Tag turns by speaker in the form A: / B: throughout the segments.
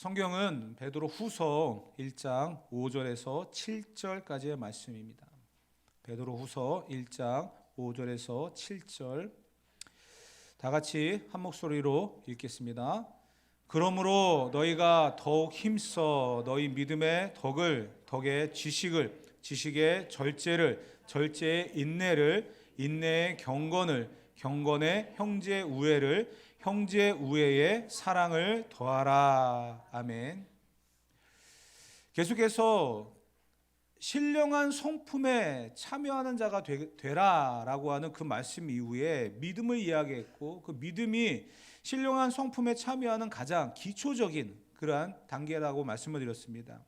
A: 성경은 베드로 후서 1장 5절에서 7절까지의 말씀입니다. 베드로 후서 1장 5절에서 7절 다 같이 한 목소리로 읽겠습니다. 그러므로 너희가 더욱 힘써 너희 믿음의 덕의 지식의 절제의 인내의 경건의 형제 우애의 사랑을 더하라. 아멘. 계속해서 신령한 성품에 참여하는 자가 되라라고 하는 그 말씀 이후에 믿음을 이야기했고, 그 믿음이 신령한 성품에 참여하는 가장 기초적인 그러한 단계라고 말씀을 드렸습니다.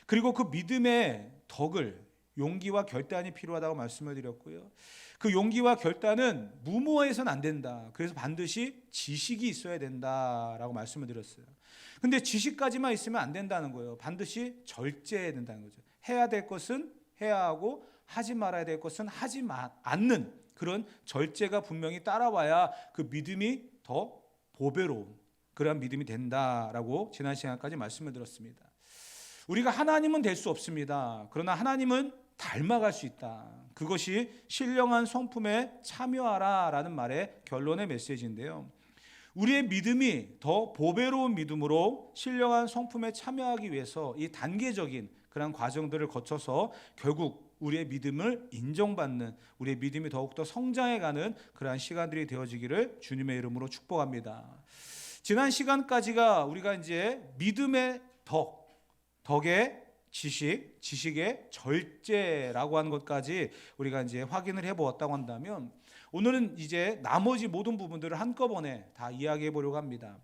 A: 그리고 그 믿음의 덕을, 용기와 결단이 필요하다고 말씀을 드렸고요. 그 용기와 결단은 무모해서는 안 된다. 그래서 반드시 지식이 있어야 된다라고 말씀을 드렸어요. 근데 지식까지만 있으면 안 된다는 거예요. 반드시 절제해야 된다는 거죠. 해야 될 것은 해야 하고 하지 말아야 될 것은 하지 않는 그런 절제가 분명히 따라와야 그 믿음이 더 보배로운 그런 믿음이 된다라고 지난 시간까지 말씀을 드렸습니다. 우리가 하나님은 될 수 없습니다. 그러나 하나님은 닮아갈 수 있다. 그것이 신령한 성품에 참여하라라는 말의 결론의 메시지인데요. 우리의 믿음이 더 보배로운 믿음으로 신령한 성품에 참여하기 위해서 이 단계적인 그런 과정들을 거쳐서 결국 우리의 믿음을 인정받는, 우리의 믿음이 더욱더 성장해가는 그러한 시간들이 되어지기를 주님의 이름으로 축복합니다. 지난 시간까지가 우리가 이제 믿음의 덕의 지식의 절제라고 하는 것까지 우리가 이제 확인을 해보았다고 한다면, 오늘은 이제 나머지 모든 부분들을 한꺼번에 다 이야기해 보려고 합니다.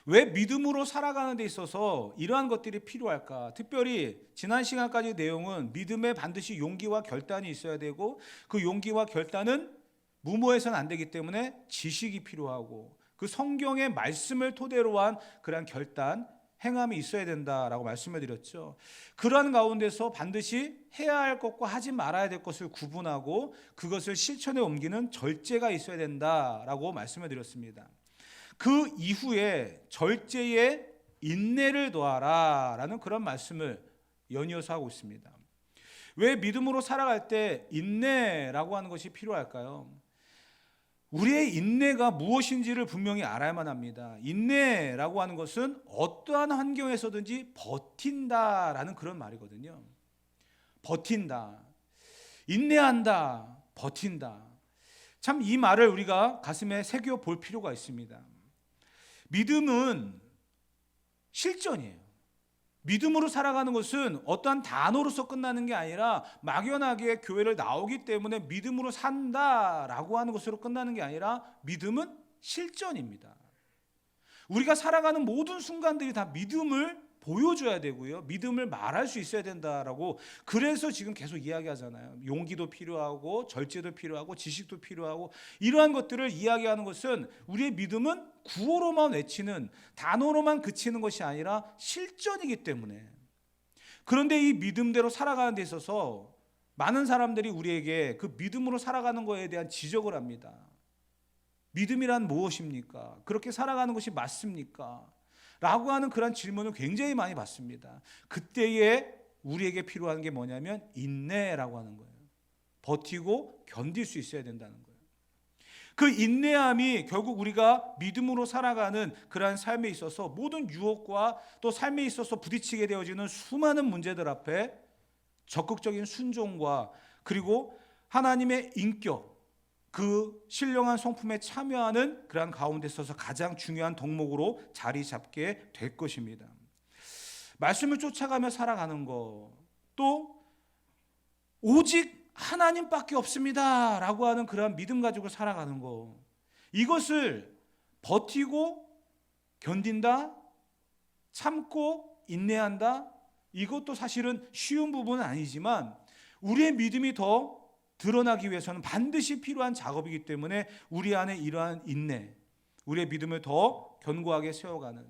A: 왜 믿음으로 살아가는 데 있어서 이러한 것들이 필요할까? 특별히 지난 시간까지 내용은 믿음에 반드시 용기와 결단이 있어야 되고, 그 용기와 결단은 무모해서는 안 되기 때문에 지식이 필요하고, 그 성경의 말씀을 토대로 한 그러한 결단, 행함이 있어야 된다라고 말씀을 드렸죠. 그러한 가운데서 반드시 해야 할 것과 하지 말아야 될 것을 구분하고 그것을 실천에 옮기는 절제가 있어야 된다라고 말씀을 드렸습니다. 그 이후에 절제에 인내를 더하라라는 그런 말씀을 연이어서 하고 있습니다. 왜 믿음으로 살아갈 때 인내라고 하는 것이 필요할까요? 우리의 인내가 무엇인지를 분명히 알아야만 합니다. 인내라고 하는 것은 어떠한 환경에서든지 버틴다라는 그런 말이거든요. 버틴다, 인내한다, 버틴다. 참 이 말을 우리가 가슴에 새겨 볼 필요가 있습니다. 믿음은 실전이에요. 믿음으로 살아가는 것은 어떠한 단어로서 끝나는 게 아니라 막연하게 교회를 나오기 때문에 믿음으로 산다라고 하는 것으로 끝나는 게 아니라 믿음은 실전입니다. 우리가 살아가는 모든 순간들이 다 믿음을 보여줘야 되고요. 믿음을 말할 수 있어야 된다라고, 그래서 지금 계속 이야기하잖아요. 용기도 필요하고 절제도 필요하고 지식도 필요하고, 이러한 것들을 이야기하는 것은 우리의 믿음은 구호로만 외치는, 단어로만 그치는 것이 아니라 실전이기 때문에. 그런데 이 믿음대로 살아가는 데 있어서 많은 사람들이 우리에게 그 믿음으로 살아가는 것에 대한 지적을 합니다. 믿음이란 무엇입니까? 그렇게 살아가는 것이 맞습니까? 라고 하는 그런 질문을 굉장히 많이 받습니다. 그때에 우리에게 필요한 게 뭐냐면 인내라고 하는 거예요. 버티고 견딜 수 있어야 된다는 거예요. 그 인내함이 결국 우리가 믿음으로 살아가는 그러한 삶에 있어서 모든 유혹과 또 삶에 있어서 부딪히게 되어지는 수많은 문제들 앞에 적극적인 순종과, 그리고 하나님의 인격, 그 신령한 성품에 참여하는 그러한 가운데 있어서 가장 중요한 덕목으로 자리 잡게 될 것입니다. 말씀을 쫓아가며 살아가는 것, 또 오직 하나님밖에 없습니다 라고 하는 그러한 믿음 가지고 살아가는 것, 이것을 버티고 견딘다, 참고 인내한다, 이것도 사실은 쉬운 부분은 아니지만 우리의 믿음이 더 드러나기 위해서는 반드시 필요한 작업이기 때문에 우리 안에 이러한 인내, 우리의 믿음을 더 견고하게 세워가는,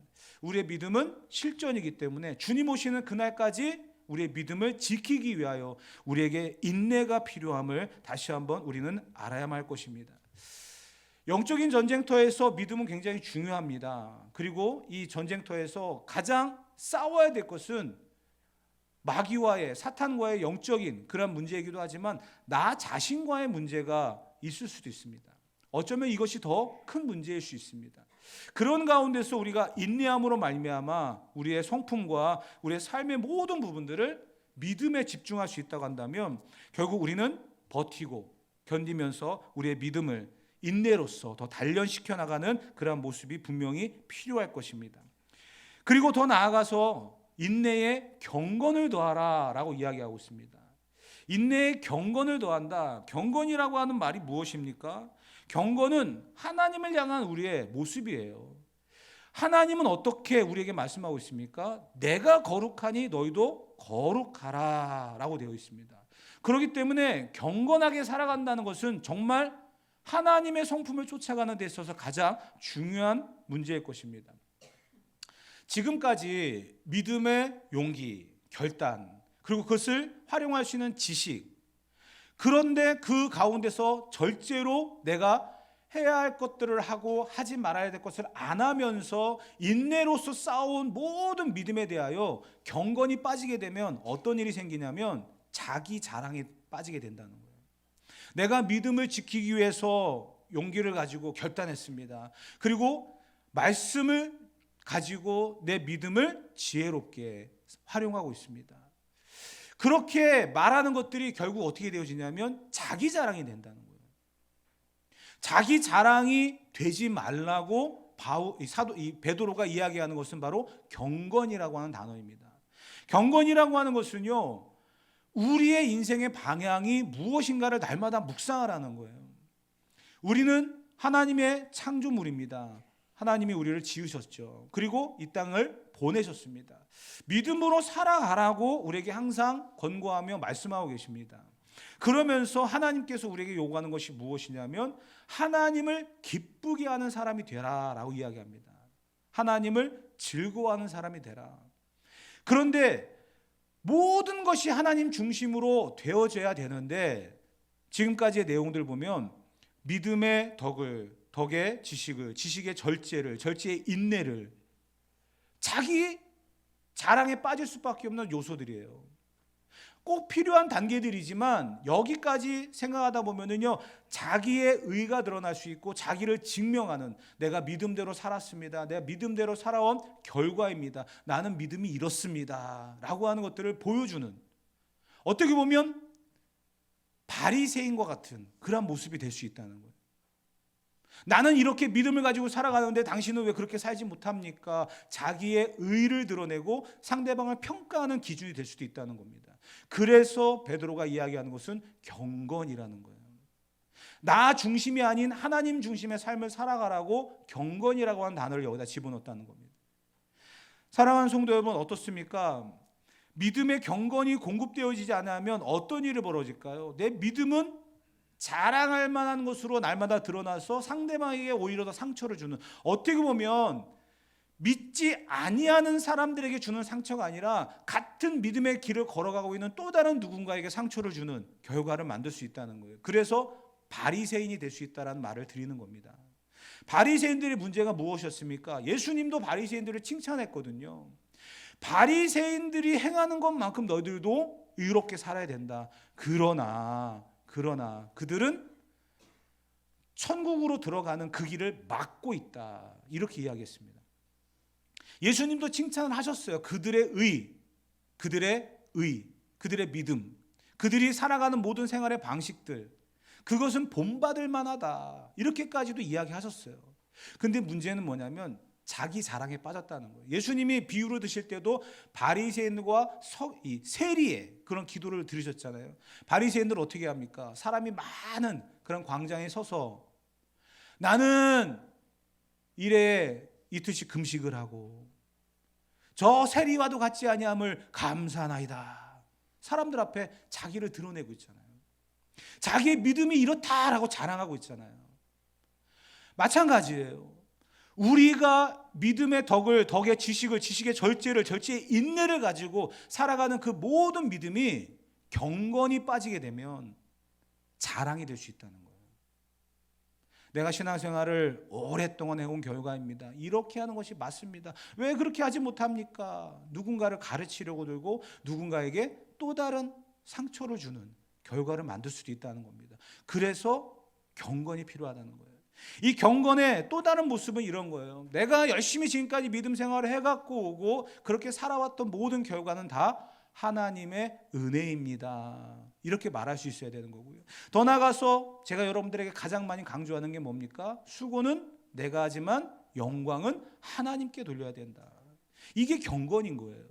A: 우리의 믿음은 실전이기 때문에 주님 오시는 그날까지 우리의 믿음을 지키기 위하여 우리에게 인내가 필요함을 다시 한번 우리는 알아야만 할 것입니다. 영적인 전쟁터에서 믿음은 굉장히 중요합니다. 그리고 이 전쟁터에서 가장 싸워야 될 것은 마귀와의, 사탄과의 영적인 그런 문제이기도 하지만 나 자신과의 문제가 있을 수도 있습니다. 어쩌면 이것이 더 큰 문제일 수 있습니다. 그런 가운데서 우리가 인내함으로 말미암아 우리의 성품과 우리의 삶의 모든 부분들을 믿음에 집중할 수 있다고 한다면 결국 우리는 버티고 견디면서 우리의 믿음을 인내로서 더 단련시켜 나가는 그러한 모습이 분명히 필요할 것입니다. 그리고 더 나아가서 인내에 경건을 더하라 라고 이야기하고 있습니다. 인내에 경건을 더한다. 경건이라고 하는 말이 무엇입니까? 경건은 하나님을 향한 우리의 모습이에요. 하나님은 어떻게 우리에게 말씀하고 있습니까? 내가 거룩하니 너희도 거룩하라 라고 되어 있습니다. 그렇기 때문에 경건하게 살아간다는 것은 정말 하나님의 성품을 쫓아가는 데 있어서 가장 중요한 문제일 것입니다. 지금까지 믿음의 용기, 결단, 그리고 그것을 활용할 수 있는 지식, 그런데 그 가운데서 절제로 내가 해야 할 것들을 하고 하지 말아야 될 것을 안 하면서 인내로서 쌓아온 모든 믿음에 대하여 경건이 빠지게 되면 어떤 일이 생기냐면 자기 자랑에 빠지게 된다는 거예요. 내가 믿음을 지키기 위해서 용기를 가지고 결단했습니다. 그리고 말씀을 가지고 내 믿음을 지혜롭게 활용하고 있습니다. 그렇게 말하는 것들이 결국 어떻게 되어지냐면 자기 자랑이 된다는 거예요. 자기 자랑이 되지 말라고 베드로가 이야기하는 것은 바로 경건이라고 하는 단어입니다. 경건이라고 하는 것은요, 우리의 인생의 방향이 무엇인가를 날마다 묵상하라는 거예요. 우리는 하나님의 창조물입니다. 하나님이 우리를 지으셨죠. 그리고 이 땅을 보내셨습니다. 믿음으로 살아가라고 우리에게 항상 권고하며 말씀하고 계십니다. 그러면서 하나님께서 우리에게 요구하는 것이 무엇이냐면 하나님을 기쁘게 하는 사람이 되라라고 이야기합니다. 하나님을 즐거워하는 사람이 되라. 그런데 모든 것이 하나님 중심으로 되어져야 되는데 지금까지의 내용들 보면 믿음의 덕의 지식을, 지식의 절제를, 절제의 인내를, 자기 자랑에 빠질 수밖에 없는 요소들이에요. 꼭 필요한 단계들이지만 여기까지 생각하다 보면은요, 자기의 의가 드러날 수 있고 자기를 증명하는, 내가 믿음대로 살았습니다, 내가 믿음대로 살아온 결과입니다, 나는 믿음이 이렇습니다 라고 하는 것들을 보여주는, 어떻게 보면 바리새인과 같은 그런 모습이 될 수 있다는 거예요. 나는 이렇게 믿음을 가지고 살아가는데 당신은 왜 그렇게 살지 못합니까? 자기의 의를 드러내고 상대방을 평가하는 기준이 될 수도 있다는 겁니다. 그래서 베드로가 이야기하는 것은 경건이라는 거예요. 나 중심이 아닌 하나님 중심의 삶을 살아가라고 경건이라고 하는 단어를 여기다 집어넣었다는 겁니다. 사랑하는 성도 여러분, 어떻습니까? 믿음의 경건이 공급되어지지 않으면 어떤 일이 벌어질까요? 내 믿음은 자랑할 만한 것으로 날마다 드러나서 상대방에게 오히려 더 상처를 주는, 어떻게 보면 믿지 아니하는 사람들에게 주는 상처가 아니라 같은 믿음의 길을 걸어가고 있는 또 다른 누군가에게 상처를 주는 결과를 만들 수 있다는 거예요. 그래서 바리새인이 될 수 있다는 말을 드리는 겁니다. 바리새인들의 문제가 무엇이었습니까? 예수님도 바리새인들을 칭찬했거든요. 바리새인들이 행하는 것만큼 너희들도 의롭게 살아야 된다. 그러나 그들은 천국으로 들어가는 그 길을 막고 있다. 이렇게 이야기했습니다. 예수님도 칭찬을 하셨어요. 그들의 믿음, 그들이 살아가는 모든 생활의 방식들, 그것은 본받을 만하다. 이렇게까지도 이야기하셨어요. 근데 문제는 뭐냐면 자기 자랑에 빠졌다는 거예요. 예수님이 비유를 드실 때도 바리새인과 세리의 그런 기도를 들으셨잖아요. 바리새인들 어떻게 합니까? 사람이 많은 그런 광장에 서서 나는 일에 이틀씩 금식을 하고 저 세리와도 같지 아니함을 감사하나이다. 사람들 앞에 자기를 드러내고 있잖아요. 자기의 믿음이 이렇다라고 자랑하고 있잖아요. 마찬가지예요. 우리가 믿음의 덕의 지식을, 지식의 절제를, 절제의 인내를 가지고 살아가는 그 모든 믿음이 경건이 빠지게 되면 자랑이 될 수 있다는 거예요. 내가 신앙생활을 오랫동안 해온 결과입니다. 이렇게 하는 것이 맞습니다. 왜 그렇게 하지 못합니까? 누군가를 가르치려고 들고 누군가에게 또 다른 상처를 주는 결과를 만들 수도 있다는 겁니다. 그래서 경건이 필요하다는 거예요. 이 경건의 또 다른 모습은 이런 거예요. 내가 열심히 지금까지 믿음 생활을 해갖고 오고 그렇게 살아왔던 모든 결과는 다 하나님의 은혜입니다. 이렇게 말할 수 있어야 되는 거고요. 더 나아가서 제가 여러분들에게 가장 많이 강조하는 게 뭡니까? 수고는 내가 하지만 영광은 하나님께 돌려야 된다. 이게 경건인 거예요.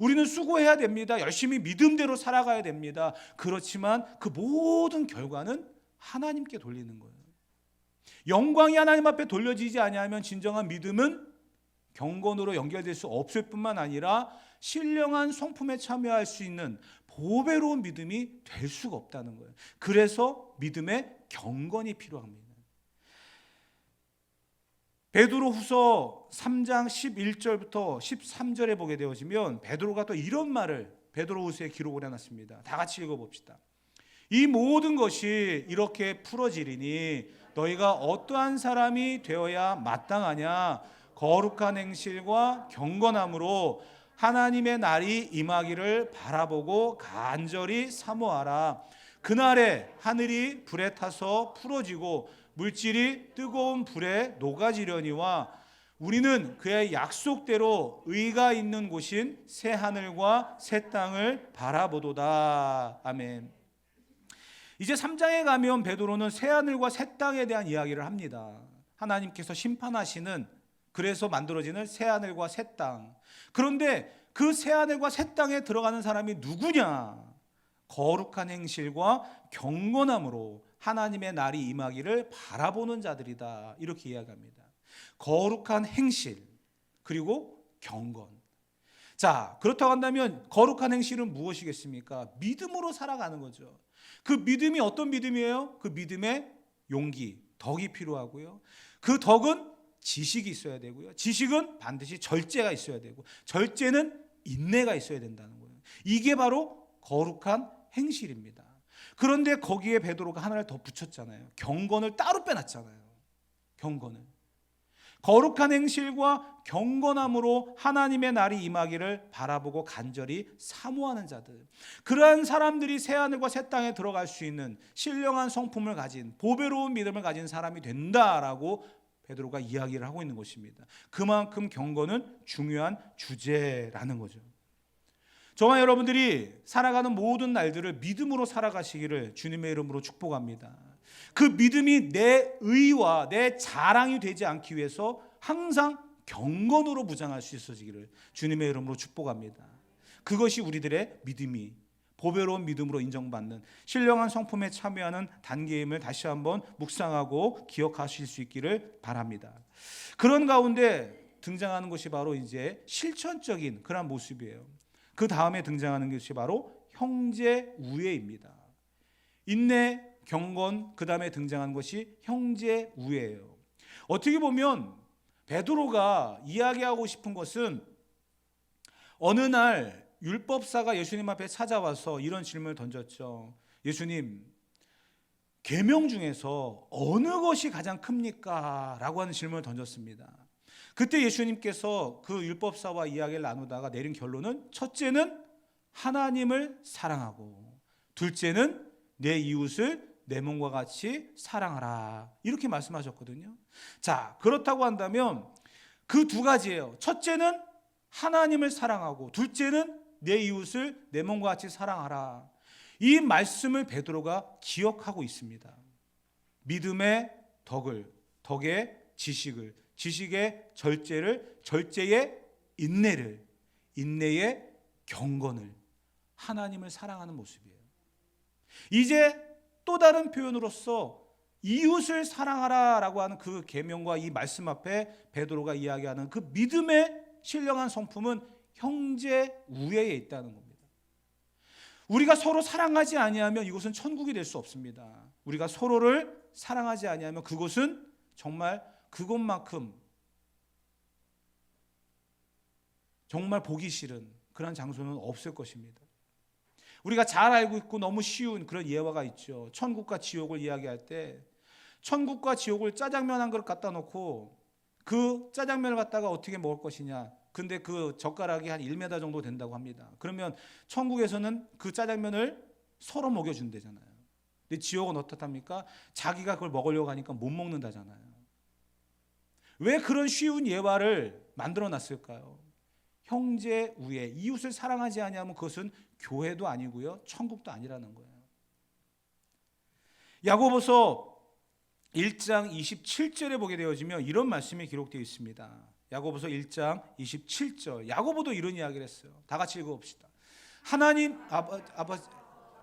A: 우리는 수고해야 됩니다. 열심히 믿음대로 살아가야 됩니다. 그렇지만 그 모든 결과는 하나님께 돌리는 거예요. 영광이 하나님 앞에 돌려지지 아니하면 진정한 믿음은 경건으로 연결될 수 없을 뿐만 아니라 신령한 성품에 참여할 수 있는 보배로운 믿음이 될 수가 없다는 거예요. 그래서 믿음의 경건이 필요합니다. 베드로후서 3장 11절부터 13절에 보게 되어지면 베드로가 또 이런 말을 베드로후서에 기록을 해놨습니다. 다 같이 읽어봅시다. 이 모든 것이 이렇게 풀어지리니 너희가 어떠한 사람이 되어야 마땅하냐? 거룩한 행실과 경건함으로 하나님의 날이 임하기를 바라보고 간절히 사모하라. 그날에 하늘이 불에 타서 풀어지고 물질이 뜨거운 불에 녹아지려니와 우리는 그의 약속대로 의가 있는 곳인 새 하늘과 새 땅을 바라보도다. 아멘. 이제 3장에 가면 베드로는 새 하늘과 새 땅에 대한 이야기를 합니다. 하나님께서 심판하시는, 그래서 만들어지는 새 하늘과 새 땅. 그런데 그 새 하늘과 새 땅에 들어가는 사람이 누구냐? 거룩한 행실과 경건함으로 하나님의 날이 임하기를 바라보는 자들이다. 이렇게 이야기합니다. 거룩한 행실 그리고 경건. 자, 그렇다고 한다면 거룩한 행실은 무엇이겠습니까? 믿음으로 살아가는 거죠. 그 믿음이 어떤 믿음이에요? 그 믿음에 용기, 덕이 필요하고요. 그 덕은 지식이 있어야 되고요. 지식은 반드시 절제가 있어야 되고, 절제는 인내가 있어야 된다는 거예요. 이게 바로 거룩한 행실입니다. 그런데 거기에 베드로가 하나를 더 붙였잖아요. 경건을 따로 빼놨잖아요. 경건을. 거룩한 행실과 경건함으로 하나님의 날이 임하기를 바라보고 간절히 사모하는 자들. 그러한 사람들이 새하늘과 새 땅에 들어갈 수 있는 신령한 성품을 가진, 보배로운 믿음을 가진 사람이 된다라고 베드로가 이야기를 하고 있는 것입니다. 그만큼 경건은 중요한 주제라는 거죠. 저와 여러분들이 살아가는 모든 날들을 믿음으로 살아가시기를 주님의 이름으로 축복합니다. 그 믿음이 내 의와 내 자랑이 되지 않기 위해서 항상 경건으로 무장할 수 있어지기를 주님의 이름으로 축복합니다. 그것이 우리들의 믿음이 보배로운 믿음으로 인정받는 신령한 성품에 참여하는 단계임을 다시 한번 묵상하고 기억하실 수 있기를 바랍니다. 그런 가운데 등장하는 것이 바로 이제 실천적인 그런 모습이에요. 그 다음에 등장하는 것이 바로 형제 우애입니다. 인내, 경건, 그 다음에 등장한 것이 형제 우애예요. 어떻게 보면 베드로가 이야기하고 싶은 것은 어느 날 율법사가 예수님 앞에 찾아와서 이런 질문을 던졌죠. 예수님, 계명 중에서 어느 것이 가장 큽니까? 라고 하는 질문을 던졌습니다. 그때 예수님께서 그 율법사와 이야기를 나누다가 내린 결론은 첫째는 하나님을 사랑하고 둘째는 내 이웃을 내 몸과 같이 사랑하라. 이렇게 말씀하셨거든요. 자, 그렇다고 한다면 그 두 가지예요. 첫째는 하나님을 사랑하고 둘째는 내 이웃을 내 몸과 같이 사랑하라. 이 말씀을 베드로가 기억하고 있습니다. 믿음의 덕을, 덕의 지식을, 지식의 절제를, 절제의 인내를, 인내의 경건을, 하나님을 사랑하는 모습이에요. 이제 또 다른 표현으로서 이웃을 사랑하라라고 하는 그 계명과 이 말씀 앞에 베드로가 이야기하는 그 믿음의 신령한 성품은 형제 우애에 있다는 겁니다. 우리가 서로 사랑하지 아니하면 이곳은 천국이 될 수 없습니다. 우리가 서로를 사랑하지 아니하면 그곳은 정말 그것만큼 정말 보기 싫은 그런 장소는 없을 것입니다. 우리가 잘 알고 있고 너무 쉬운 그런 예화가 있죠. 천국과 지옥을 이야기할 때 천국과 지옥을 짜장면 한 그릇 갖다 놓고 그 짜장면을 갖다가 어떻게 먹을 것이냐. 근데 그 젓가락이 한 1m 정도 된다고 합니다. 그러면 천국에서는 그 짜장면을 서로 먹여준대잖아요. 근데 지옥은 어떻답니까? 자기가 그걸 먹으려고 하니까 못 먹는다잖아요. 왜 그런 쉬운 예화를 만들어 놨을까요? 형제 우애, 이웃을 사랑하지 아니하면 그것은 교회도 아니고요, 천국도 아니라는 거예요. 야고보서 1장 27절에 보게 되어지면 이런 말씀이 기록되어 있습니다. 야고보서 1장 27절. 야고보도 이런 이야기를 했어요. 다 같이 읽어봅시다. 하나님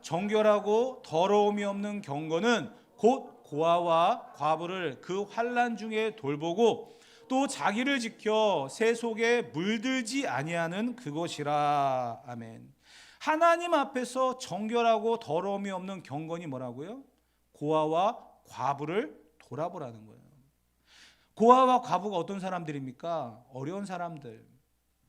A: 정결하고 더러움이 없는 경건은 곧 고아와 과부를 그 환난 중에 돌보고 또 자기를 지켜 새 속에 물들지 아니하는 그것이라. 아멘. 하나님 앞에서 정결하고 더러움이 없는 경건이 뭐라고요? 고아와 과부를 돌아보라는 거예요. 고아와 과부가 어떤 사람들입니까? 어려운 사람들,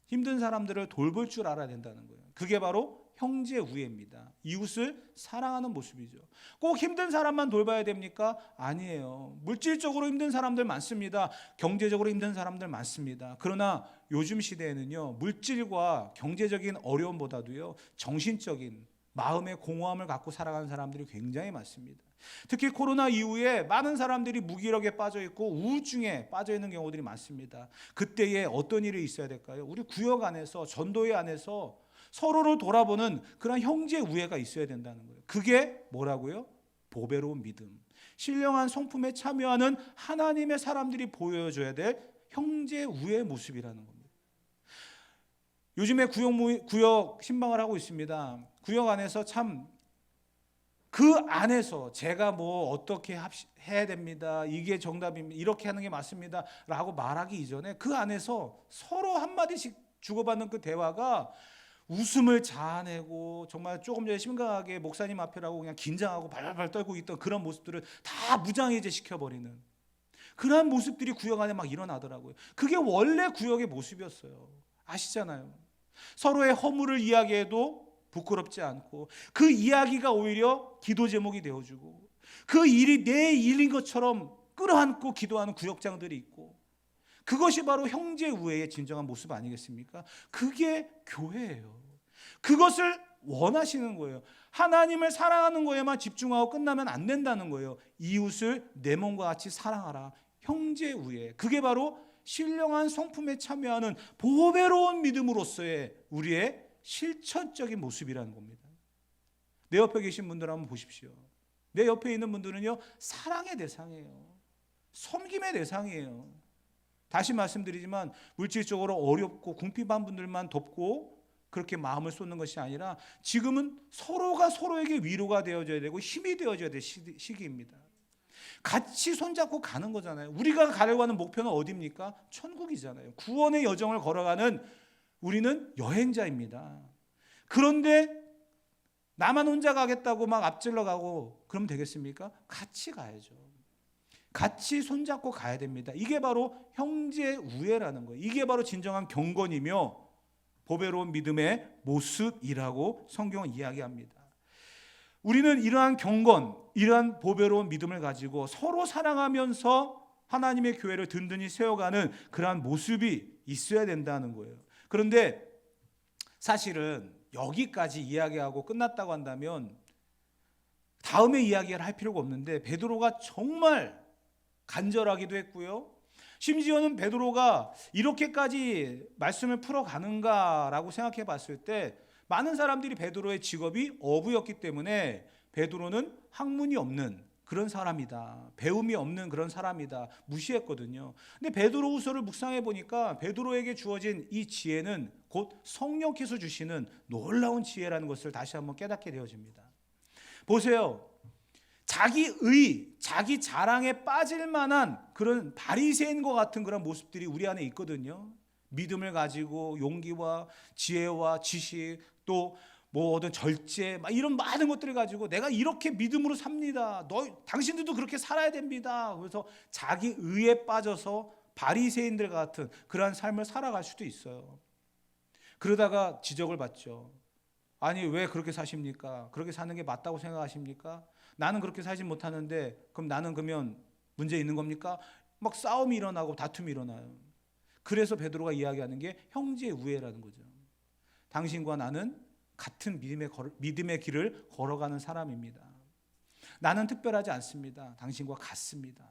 A: 힘든 사람들을 돌볼 줄 알아야 된다는 거예요. 그게 바로 형제 우애입니다. 이웃을 사랑하는 모습이죠. 꼭 힘든 사람만 돌봐야 됩니까? 아니에요. 물질적으로 힘든 사람들 많습니다. 경제적으로 힘든 사람들 많습니다. 그러나 요즘 시대에는요, 물질과 경제적인 어려움보다도요, 정신적인 마음의 공허함을 갖고 살아가는 사람들이 굉장히 많습니다. 특히 코로나 이후에 많은 사람들이 무기력에 빠져 있고 우울증에 빠져 있는 경우들이 많습니다. 그때에 어떤 일이 있어야 될까요? 우리 구역 안에서, 전도회 안에서 서로를 돌아보는 그런 형제 우애가 있어야 된다는 거예요. 그게 뭐라고요? 보배로운 믿음. 신령한 성품에 참여하는 하나님의 사람들이 보여줘야 될 형제 우애의 모습이라는 겁니다. 요즘에 구역 신방을 하고 있습니다. 구역 안에서 참 그 안에서 제가 뭐 어떻게 해야 됩니다, 이게 정답입니다, 이렇게 하는 게 맞습니다 라고 말하기 이전에 그 안에서 서로 한마디씩 주고받는 그 대화가 웃음을 자아내고 정말 조금 전에 심각하게 목사님 앞이라고 그냥 긴장하고 발발발 떨고 있던 그런 모습들을 다 무장해제 시켜버리는 그러한 모습들이 구역 안에 막 일어나더라고요. 그게 원래 구역의 모습이었어요. 아시잖아요. 서로의 허물을 이야기해도 부끄럽지 않고 그 이야기가 오히려 기도 제목이 되어주고 그 일이 내 일인 것처럼 끌어안고 기도하는 구역장들이 있고, 그것이 바로 형제 우애의 진정한 모습 아니겠습니까? 그게 교회예요. 그것을 원하시는 거예요. 하나님을 사랑하는 거에만 집중하고 끝나면 안 된다는 거예요. 이웃을 내 몸과 같이 사랑하라. 형제 우애. 그게 바로 신령한 성품에 참여하는 보배로운 믿음으로서의 우리의 실천적인 모습이라는 겁니다. 내 옆에 계신 분들 한번 보십시오. 내 옆에 있는 분들은요, 사랑의 대상이에요. 섬김의 대상이에요. 다시 말씀드리지만 물질적으로 어렵고 궁핍한 분들만 돕고 그렇게 마음을 쏟는 것이 아니라 지금은 서로가 서로에게 위로가 되어줘야 되고 힘이 되어줘야 될 시기입니다. 같이 손잡고 가는 거잖아요. 우리가 가려고 하는 목표는 어디입니까? 천국이잖아요. 구원의 여정을 걸어가는 우리는 여행자입니다. 그런데 나만 혼자 가겠다고 막 앞질러 가고 그러면 되겠습니까? 같이 가야죠. 같이 손잡고 가야 됩니다. 이게 바로 형제 우애라는 거예요. 이게 바로 진정한 경건이며 보배로운 믿음의 모습이라고 성경은 이야기합니다. 우리는 이러한 경건, 이러한 보배로운 믿음을 가지고 서로 사랑하면서 하나님의 교회를 든든히 세워가는 그러한 모습이 있어야 된다는 거예요. 그런데 사실은 여기까지 이야기하고 끝났다고 한다면 다음에 이야기를 할 필요가 없는데, 베드로가 정말 간절하기도 했고요, 심지어는 베드로가 이렇게까지 말씀을 풀어가는가라고 생각해 봤을 때 많은 사람들이 베드로의 직업이 어부였기 때문에 베드로는 학문이 없는 그런 사람이다, 배움이 없는 그런 사람이다 무시했거든요. 근데 베드로후서를 묵상해 보니까 베드로에게 주어진 이 지혜는 곧 성령께서 주시는 놀라운 지혜라는 것을 다시 한번 깨닫게 되어집니다. 보세요. 자기 자랑에 빠질 만한 그런 바리새인과 같은 그런 모습들이 우리 안에 있거든요. 믿음을 가지고 용기와 지혜와 지식, 또 뭐 어떤 절제, 막 이런 많은 것들을 가지고 내가 이렇게 믿음으로 삽니다, 당신들도 그렇게 살아야 됩니다. 그래서 자기 의에 빠져서 바리새인들 같은 그러한 삶을 살아갈 수도 있어요. 그러다가 지적을 받죠. 아니 왜 그렇게 사십니까? 그렇게 사는 게 맞다고 생각하십니까? 나는 그렇게 살지 못하는데 그럼 나는 그러면 문제 있는 겁니까? 막 싸움이 일어나고 다툼이 일어나요. 그래서 베드로가 이야기하는 게 형제의 우애라는 거죠. 당신과 나는 같은 믿음의 길을 걸어가는 사람입니다. 나는 특별하지 않습니다. 당신과 같습니다.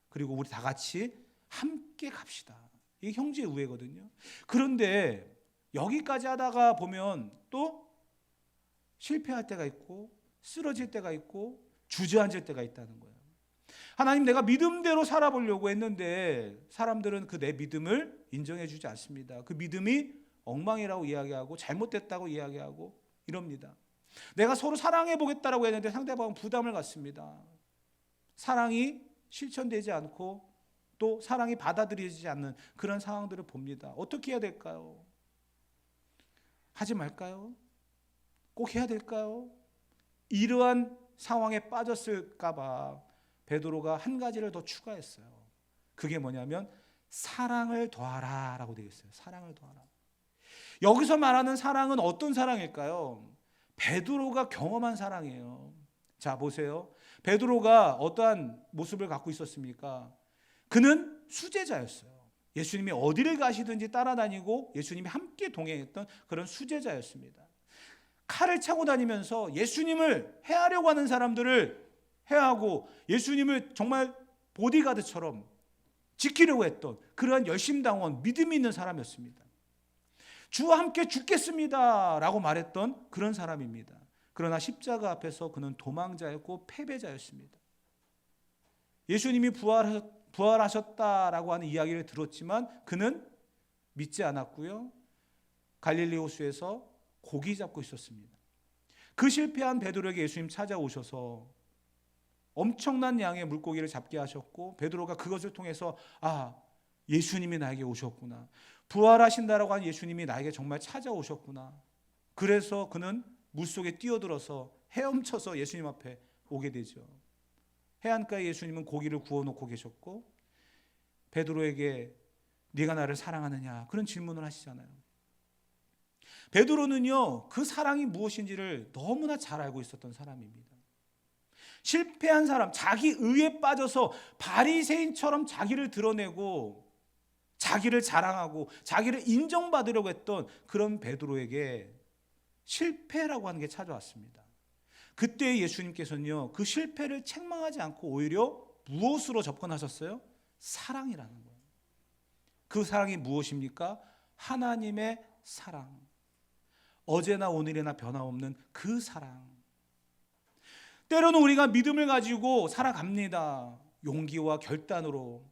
A: 그리고 우리 다 같이 함께 갑시다. 이게 형제의 우애거든요. 그런데 여기까지 하다가 보면 또 실패할 때가 있고 쓰러질 때가 있고 주저앉을 때가 있다는 거예요. 하나님, 내가 믿음대로 살아보려고 했는데 사람들은 그 내 믿음을 인정해 주지 않습니다. 그 믿음이 엉망이라고 이야기하고 잘못됐다고 이야기하고 이럽니다. 내가 서로 사랑해 보겠다라고 했는데 상대방은 부담을 갖습니다. 사랑이 실천되지 않고 또 사랑이 받아들여지지 않는 그런 상황들을 봅니다. 어떻게 해야 될까요? 하지 말까요? 꼭 해야 될까요? 이러한 상황에 빠졌을까 봐 베드로가 한 가지를 더 추가했어요. 그게 뭐냐면 사랑을 더하라 라고 되어 있어요. 사랑을 더하라. 여기서 말하는 사랑은 어떤 사랑일까요? 베드로가 경험한 사랑이에요. 자, 보세요. 베드로가 어떠한 모습을 갖고 있었습니까? 그는 수제자였어요. 예수님이 어디를 가시든지 따라다니고 예수님이 함께 동행했던 그런 수제자였습니다. 칼을 차고 다니면서 예수님을 해하려고 하는 사람들을 해하고 예수님을 정말 보디가드처럼 지키려고 했던 그러한 열심당원, 믿음이 있는 사람이었습니다. 주와 함께 죽겠습니다 라고 말했던 그런 사람입니다. 그러나 십자가 앞에서 그는 도망자였고 패배자였습니다. 예수님이 부활하셨다라고 하는 이야기를 들었지만 그는 믿지 않았고요. 갈릴리 호수에서 고기 잡고 있었습니다. 그 실패한 베드로에게 예수님 찾아오셔서 엄청난 양의 물고기를 잡게 하셨고 베드로가 그것을 통해서 예수님이 나에게 오셨구나. 부활하신다라고 한 예수님이 나에게 정말 찾아오셨구나. 그래서 그는 물속에 뛰어들어서 헤엄쳐서 예수님 앞에 오게 되죠. 해안가에 예수님은 고기를 구워놓고 계셨고 베드로에게 네가 나를 사랑하느냐 그런 질문을 하시잖아요. 베드로는요 그 사랑이 무엇인지를 너무나 잘 알고 있었던 사람입니다. 실패한 사람, 자기 의에 빠져서 바리새인처럼 자기를 드러내고 자기를 자랑하고 자기를 인정받으려고 했던 그런 베드로에게 실패라고 하는 게 찾아왔습니다. 그때 예수님께서는요 그 실패를 책망하지 않고 오히려 무엇으로 접근하셨어요? 사랑이라는 거예요. 그 사랑이 무엇입니까? 하나님의 사랑. 어제나 오늘이나 변함없는 그 사랑. 때로는 우리가 믿음을 가지고 살아갑니다. 용기와 결단으로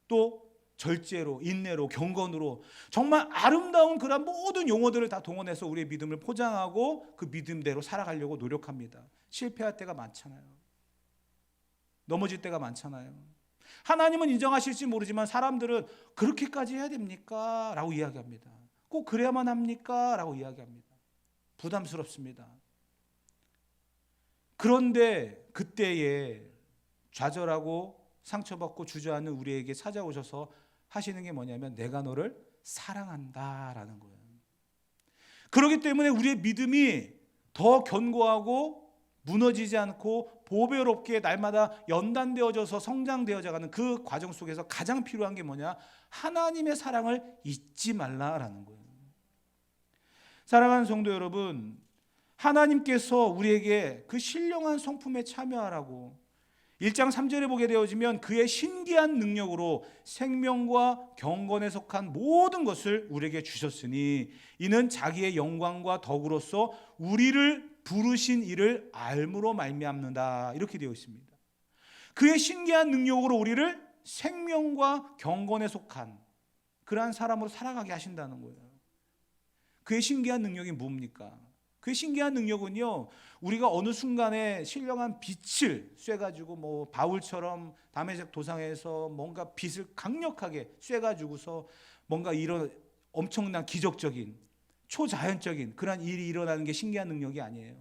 A: 또 절제로, 인내로, 경건으로 정말 아름다운 그런 모든 용어들을 다 동원해서 우리의 믿음을 포장하고 그 믿음대로 살아가려고 노력합니다. 실패할 때가 많잖아요. 넘어질 때가 많잖아요. 하나님은 인정하실지 모르지만 사람들은 그렇게까지 해야 됩니까? 라고 이야기합니다. 꼭 그래야만 합니까? 라고 이야기합니다. 부담스럽습니다. 그런데 그때에 좌절하고 상처받고 주저하는 우리에게 찾아오셔서 하시는 게 뭐냐면 내가 너를 사랑한다라는 거예요. 그렇기 때문에 우리의 믿음이 더 견고하고 무너지지 않고 보배롭게 날마다 연단되어져서 성장되어져가는 그 과정 속에서 가장 필요한 게 뭐냐? 하나님의 사랑을 잊지 말라라는 거예요. 사랑하는 성도 여러분, 하나님께서 우리에게 그 신령한 성품에 참여하라고 1장 3절에 보게 되어지면 그의 신기한 능력으로 생명과 경건에 속한 모든 것을 우리에게 주셨으니 이는 자기의 영광과 덕으로서 우리를 부르신 이를 알므로 말미암는다 이렇게 되어 있습니다. 그의 신기한 능력으로 우리를 생명과 경건에 속한 그러한 사람으로 살아가게 하신다는 거예요. 그의 신기한 능력이 뭡니까? 그 신기한 능력은요 우리가 어느 순간에 신령한 빛을 쐬가지고 뭐 바울처럼 다메섹 도상에서 뭔가 빛을 강력하게 쐬가지고서 뭔가 이런 엄청난 기적적인 초자연적인 그런 일이 일어나는 게 신기한 능력이 아니에요.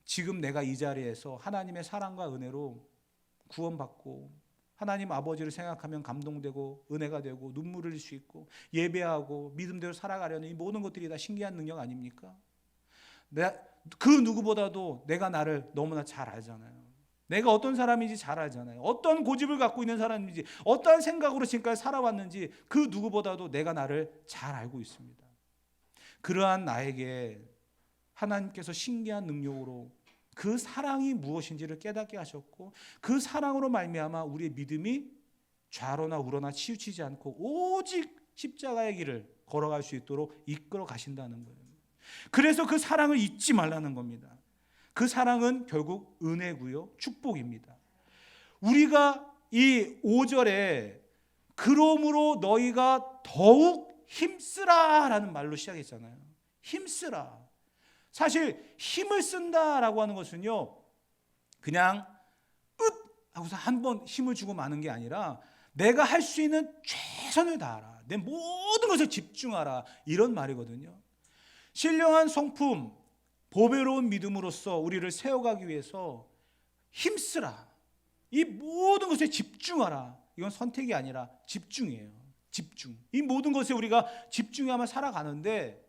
A: 지금 내가 이 자리에서 하나님의 사랑과 은혜로 구원받고 하나님 아버지를 생각하면 감동되고 은혜가 되고 눈물을 흘릴 수 있고 예배하고 믿음대로 살아가려는 이 모든 것들이 다 신기한 능력 아닙니까? 그 누구보다도 내가 나를 너무나 잘 알잖아요. 내가 어떤 사람인지 잘 알잖아요. 어떤 고집을 갖고 있는 사람인지, 어떠한 생각으로 지금까지 살아왔는지 그 누구보다도 내가 나를 잘 알고 있습니다. 그러한 나에게 하나님께서 신기한 능력으로 그 사랑이 무엇인지를 깨닫게 하셨고, 그 사랑으로 말미암아 우리의 믿음이 좌로나 우로나 치우치지 않고 오직 십자가의 길을 걸어갈 수 있도록 이끌어 가신다는 거예요. 그래서 그 사랑을 잊지 말라는 겁니다. 그 사랑은 결국 은혜고요, 축복입니다. 우리가 이 5절에 그러므로 너희가 더욱 힘쓰라라는 말로 시작했잖아요. 힘쓰라. 사실 힘을 쓴다라고 하는 것은요, 그냥 하고서 한번 힘을 주고 마는 게 아니라 내가 할 수 있는 최선을 다하라, 내 모든 것을 집중하라, 이런 말이거든요. 신령한 성품, 보배로운 믿음으로써 우리를 세워가기 위해서 힘쓰라, 이 모든 것에 집중하라. 이건 선택이 아니라 집중이에요. 집중. 이 모든 것에 우리가 집중하며 살아가는데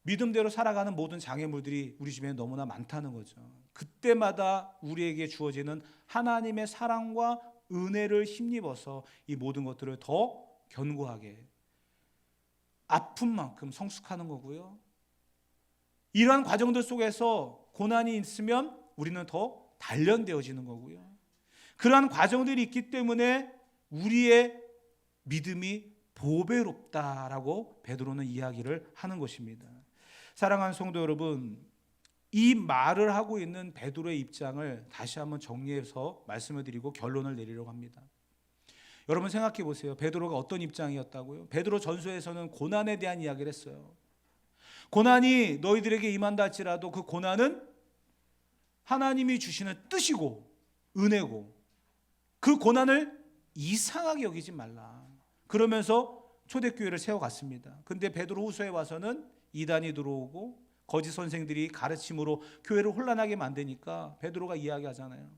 A: 믿음대로 살아가는 모든 장애물들이 우리 주변에 너무나 많다는 거죠. 그때마다 우리에게 주어지는 하나님의 사랑과 은혜를 힘입어서 이 모든 것들을 더 견고하게, 아픈 만큼 성숙하는 거고요. 이러한 과정들 속에서 고난이 있으면 우리는 더 단련되어지는 거고요. 그러한 과정들이 있기 때문에 우리의 믿음이 보배롭다라고 베드로는 이야기를 하는 것입니다. 사랑하는 성도 여러분, 이 말을 하고 있는 베드로의 입장을 다시 한번 정리해서 말씀을 드리고 결론을 내리려고 합니다. 여러분 생각해 보세요. 베드로가 어떤 입장이었다고요? 베드로 전서에서는 고난에 대한 이야기를 했어요. 고난이 너희들에게 임한다 할지라도 그 고난은 하나님이 주시는 뜻이고 은혜고, 그 고난을 이상하게 여기지 말라, 그러면서 초대교회를 세워갔습니다. 근데 베드로 후서에 와서는 이단이 들어오고 거짓 선생들이 가르침으로 교회를 혼란하게 만드니까 베드로가 이야기하잖아요.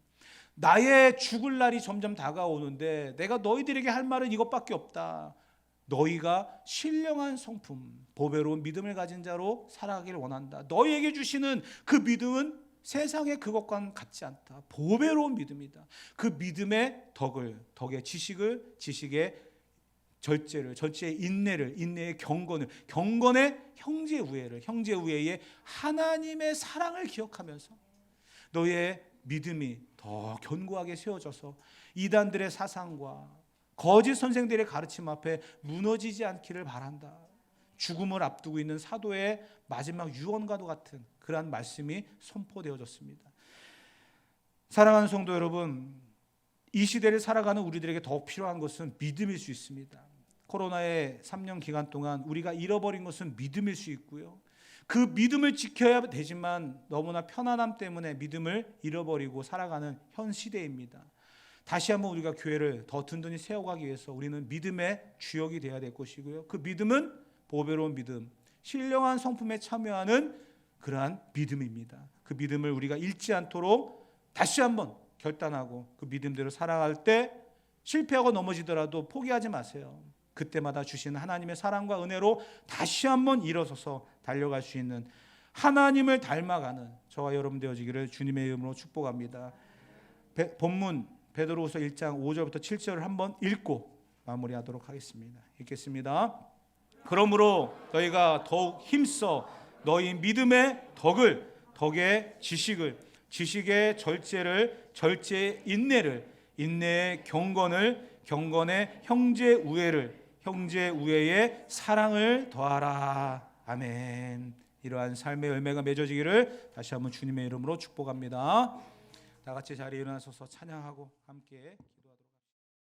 A: 나의 죽을 날이 점점 다가오는데 내가 너희들에게 할 말은 이것밖에 없다. 너희가 신령한 성품, 보배로운 믿음을 가진 자로 살아가기를 원한다. 너희에게 주시는 그 믿음은 세상의 그것과는 같지 않다. 보배로운 믿음이다. 그 믿음의 덕의 지식을, 지식의 절제를, 절제의 인내를, 인내의 경건을, 경건의 형제 우애를, 형제 우애의 하나님의 사랑을 기억하면서 너의 믿음이 더 견고하게 세워져서 이단들의 사상과 거짓 선생들의 가르침 앞에 무너지지 않기를 바란다. 죽음을 앞두고 있는 사도의 마지막 유언과도 같은 그러한 말씀이 선포되어졌습니다. 사랑하는 성도 여러분, 이 시대를 살아가는 우리들에게 더 필요한 것은 믿음일 수 있습니다. 코로나의 3년 기간 동안 우리가 잃어버린 것은 믿음일 수 있고요. 그 믿음을 지켜야 되지만 너무나 편안함 때문에 믿음을 잃어버리고 살아가는 현 시대입니다. 다시 한번 우리가 교회를 더 든든히 세워가기 위해서 우리는 믿음의 주역이 되어야 될 것이고요. 그 믿음은 보배로운 믿음, 신령한 성품에 참여하는 그러한 믿음입니다. 그 믿음을 우리가 잃지 않도록 다시 한번 결단하고 그 믿음대로 살아갈 때 실패하고 넘어지더라도 포기하지 마세요. 그때마다 주시는 하나님의 사랑과 은혜로 다시 한번 일어서서 달려갈 수 있는 하나님을 닮아가는 저와 여러분 되어지기를 주님의 이름으로 축복합니다. 본문 베드로후서 1장 5절부터 7절을 한번 읽고 마무리하도록 하겠습니다. 읽겠습니다. 그러므로 너희가 더욱 힘써 너희 믿음의 덕의 지식의 절제를, 절제의 인내를, 인내의 경건의 형제 우애의 사랑을 더하라. 아멘. 이러한 삶의 열매가 맺어지기를 다시 한번 주님의 이름으로 축복합니다. 다 같이 자리에 일어나셔서 찬양하고 함께